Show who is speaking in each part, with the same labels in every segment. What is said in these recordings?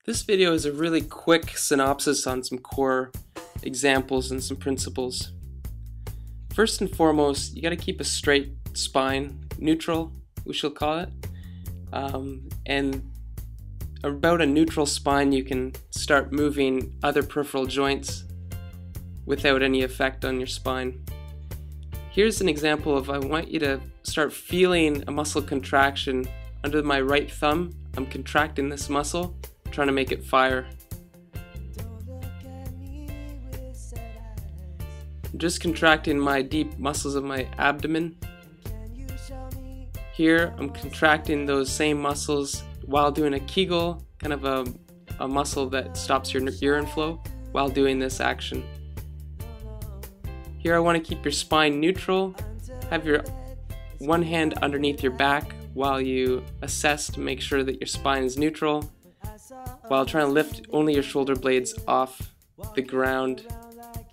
Speaker 1: This video is a really quick synopsis on some core examples and some principles. First and foremost, you got to keep a straight spine, neutral, we shall call it. And about a neutral spine, you can start moving other peripheral joints without any effect on your spine. Here's an example of I want you to start feeling a muscle contraction under my right thumb. I'm contracting this muscle, trying to make it fire. I'm just contracting my deep muscles of my abdomen. Here I'm contracting those same muscles while doing a Kegel, kind of a muscle that stops your urine flow while doing this action. Here I want to keep your spine neutral. Have your one hand underneath your back while you assess to make sure that your spine is neutral, while trying to lift only your shoulder blades off the ground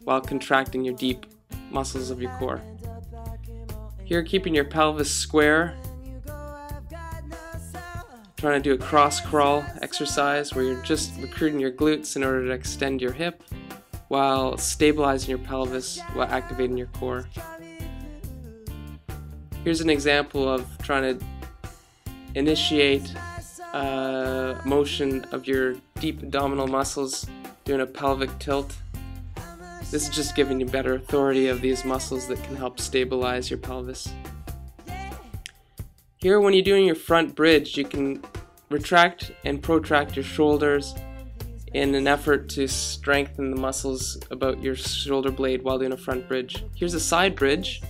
Speaker 1: while contracting your deep muscles of your core. Here, keeping your pelvis square, trying to do a cross crawl exercise where you're just recruiting your glutes in order to extend your hip while stabilizing your pelvis while activating your core. Here's an example of trying to initiate motion of your deep abdominal muscles, doing a pelvic tilt. This is just giving you better authority of these muscles that can help stabilize your pelvis. Here, when you're doing your front bridge, you can retract and protract your shoulders in an effort to strengthen the muscles about your shoulder blade while doing a front bridge. Here's a side bridge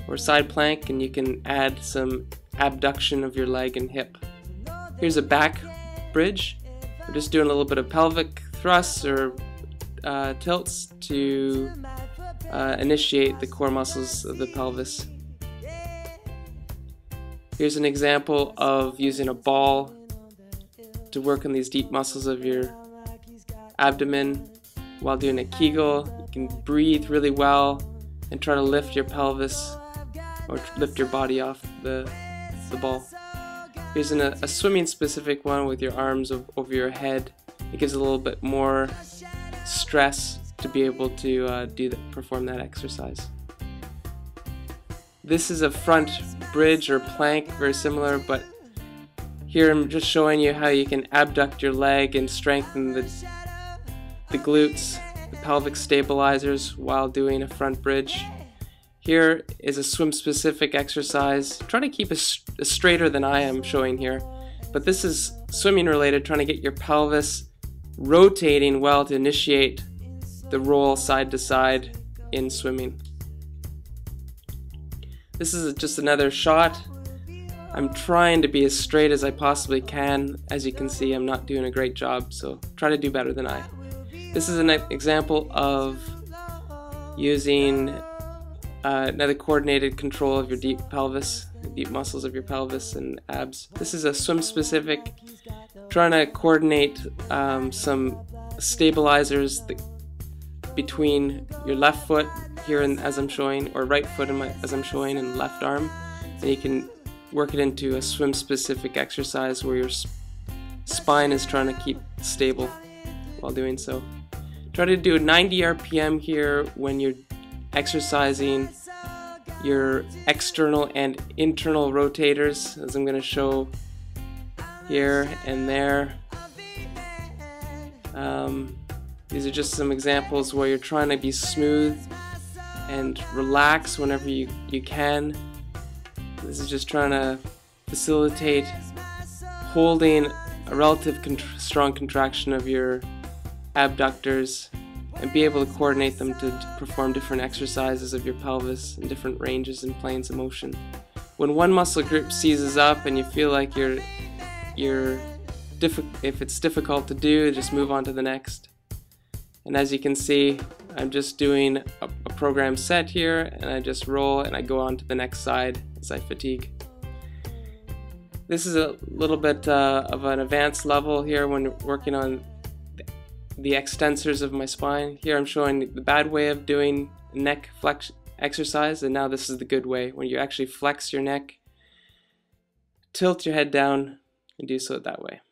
Speaker 1: or side plank, and you can add some abduction of your leg and hip. Here's a back bridge. We're just doing a little bit of pelvic thrusts or tilts to initiate the core muscles of the pelvis. Here's an example of using a ball to work on these deep muscles of your abdomen while doing a Kegel. You can breathe really well and try to lift your pelvis or lift your body off the ball. Here's a swimming specific one with your arms over your head. It gives a little bit more stress to be able to perform that exercise. This is a front bridge or plank, very similar, but here I'm just showing you how you can abduct your leg and strengthen the glutes, the pelvic stabilizers while doing a front bridge. Here is a swim specific exercise. Try to keep it straighter than I am showing here, but this is swimming related, trying to get your pelvis rotating well to initiate the roll side to side in swimming. This is just another shot. I'm trying to be as straight as I possibly can. As you can see, I'm not doing a great job, so try to do better than I. This is an example of using another coordinated control of your deep pelvis, deep muscles of your pelvis and abs. This is a swim specific, trying to coordinate some stabilizers between your left foot here as I'm showing, or right foot as I'm showing, and left arm. And you can work it into a swim specific exercise where your spine is trying to keep stable while doing so. Try to do a 90 RPM here when you're exercising your external and internal rotators, as I'm going to show here and there. These are just some examples where you're trying to be smooth and relax whenever you can. This is just trying to facilitate holding a relative strong contraction of your abductors and be able to coordinate them to perform different exercises of your pelvis in different ranges and planes of motion. When one muscle group seizes up and you feel like if it's difficult to do, just move on to the next. And as you can see, I'm just doing a program set here, and I just roll and I go on to the next side as I fatigue. This is a little bit of an advanced level here when working on the extensors of my spine. Here I'm showing the bad way of doing neck flex exercise, and now this is the good way, when you actually flex your neck, tilt your head down, and do so that way.